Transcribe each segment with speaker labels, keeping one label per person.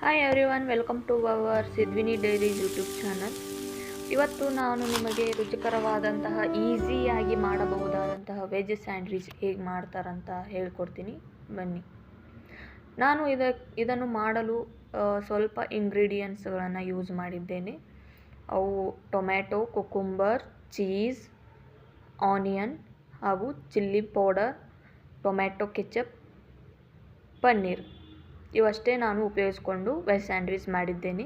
Speaker 1: Hi everyone, welcome to our ಸಿದ್ವಿನಿ diary YouTube channel. ಇವತ್ತು ನಾನು ನಿಮಗೆ ರುಚಿಕರವಾದಂತಹ ಈಸಿಯಾಗಿ ಮಾಡಬಹುದಾದಂತಹ ವೆಜ್ ಸ್ಯಾಂಡ್ವಿಚ್ ಹೇಗೆ ಮಾಡ್ತಾರಂತ ಹೇಳ್ಕೊಡ್ತೀನಿ. ಬನ್ನಿ. ನಾನು ಇದನ್ನು ಮಾಡಲು ಸ್ವಲ್ಪ ಇಂಗ್ರೀಡಿಯೆಂಟ್ಸ್ಗಳನ್ನು ಯೂಸ್ ಮಾಡಿದ್ದೇನೆ. ಅವು ಟೊಮ್ಯಾಟೊ, ಕುಕುಂಬರ್, ಚೀಸ್, ಆನಿಯನ್ ಹಾಗೂ chilli powder, tomato ketchup, paneer ಇವಷ್ಟೇ ನಾನು ಉಪಯೋಗಿಸ್ಕೊಂಡು ವೆಜ್ ಸ್ಯಾಂಡ್ವಿಚ್ ಮಾಡಿದ್ದೇನೆ.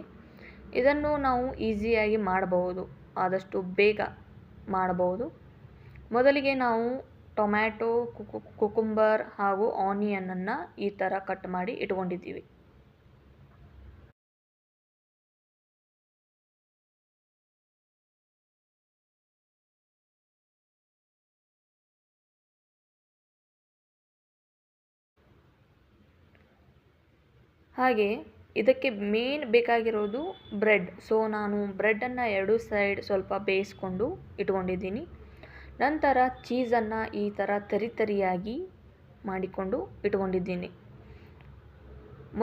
Speaker 1: ಇದನ್ನು ನಾವು ಈಸಿಯಾಗಿ ಮಾಡಬಹುದು, ಆದಷ್ಟು ಬೇಗ ಮಾಡಬಹುದು. ಮೊದಲಿಗೆ ನಾವು ಟೊಮ್ಯಾಟೊ, ಕುಕುಂಬರ್ ಹಾಗೂ ಆನಿಯನನ್ನು ಈ ಥರ ಕಟ್ ಮಾಡಿ ಇಟ್ಕೊಂಡಿದ್ದೀವಿ. ಹಾಗೆ ಇದಕ್ಕೆ ಮೇನ್ ಬೇಕಾಗಿರೋದು ಬ್ರೆಡ್. ಸೊ ನಾನು ಬ್ರೆಡ್ಡನ್ನು ಎರಡು ಸೈಡ್ ಸ್ವಲ್ಪ ಬೇಯಿಸ್ಕೊಂಡು ಇಟ್ಕೊಂಡಿದ್ದೀನಿ. ನಂತರ ಚೀಸನ್ನು ಈ ಥರ ತರಿಯಾಗಿ ಮಾಡಿಕೊಂಡು ಇಟ್ಕೊಂಡಿದ್ದೀನಿ.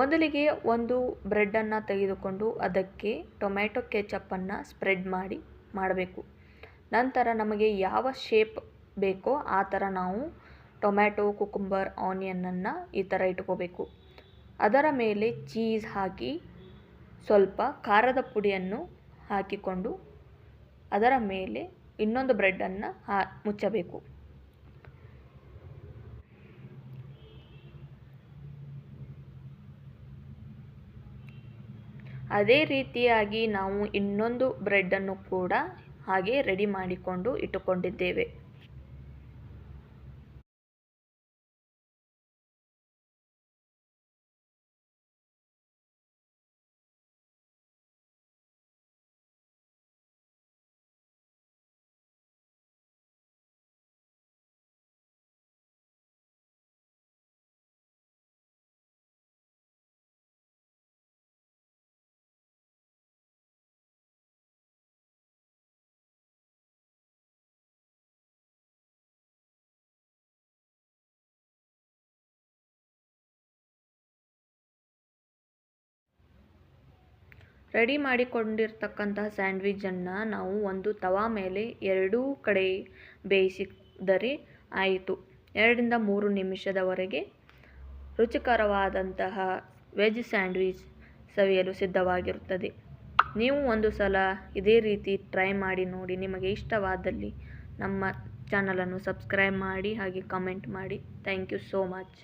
Speaker 1: ಮೊದಲಿಗೆ ಒಂದು ಬ್ರೆಡ್ಡನ್ನು ತೆಗೆದುಕೊಂಡು ಅದಕ್ಕೆ ಟೊಮ್ಯಾಟೊ ಕೆಚಪ್ಪನ್ನು ಸ್ಪ್ರೆಡ್ ಮಾಡಬೇಕು. ನಂತರ ನಮಗೆ ಯಾವ ಶೇಪ್ ಬೇಕೋ ಆ ಥರ ನಾವು ಟೊಮ್ಯಾಟೊ, ಕುಕುಂಬರ್, ಆನಿಯನನ್ನು ಈ ಥರ ಇಟ್ಕೋಬೇಕು. ಅದರ ಮೇಲೆ ಚೀಸ್ ಹಾಕಿ ಸ್ವಲ್ಪ ಖಾರದ ಪುಡಿಯನ್ನು ಹಾಕಿಕೊಂಡು ಅದರ ಮೇಲೆ ಇನ್ನೊಂದು ಬ್ರೆಡ್ಡನ್ನು ಮುಚ್ಚಬೇಕು. ಅದೇ ರೀತಿಯಾಗಿ ನಾವು ಇನ್ನೊಂದು ಬ್ರೆಡ್ಡನ್ನು ಕೂಡ ಹಾಗೆ ರೆಡಿ ಮಾಡಿಕೊಂಡು ಇಟ್ಟುಕೊಂಡಿದ್ದೇವೆ. ರೆಡಿ ಮಾಡಿಕೊಂಡಿರ್ತಕ್ಕಂತಹ ಸ್ಯಾಂಡ್ವಿಚನ್ನು ನಾವು ಒಂದು ತವಾ ಮೇಲೆ ಎರಡೂ ಕಡೆ ಬೇಯಿಸಿದರೆ ಆಯಿತು. 2-3 ನಿಮಿಷದವರೆಗೆ ರುಚಿಕರವಾದಂತಹ ವೆಜ್ ಸ್ಯಾಂಡ್ವಿಚ್ ಸವಿಯಲು ಸಿದ್ಧವಾಗಿರುತ್ತದೆ. ನೀವು ಒಂದು ಸಲ ಇದೇ ರೀತಿ ಟ್ರೈ ಮಾಡಿ ನೋಡಿ. ನಿಮಗೆ ಇಷ್ಟವಾದಲ್ಲಿ ನಮ್ಮ ಚಾನಲನ್ನು ಸಬ್ಸ್ಕ್ರೈಬ್ ಮಾಡಿ ಹಾಗೆ ಕಮೆಂಟ್ ಮಾಡಿ. Thank you so much.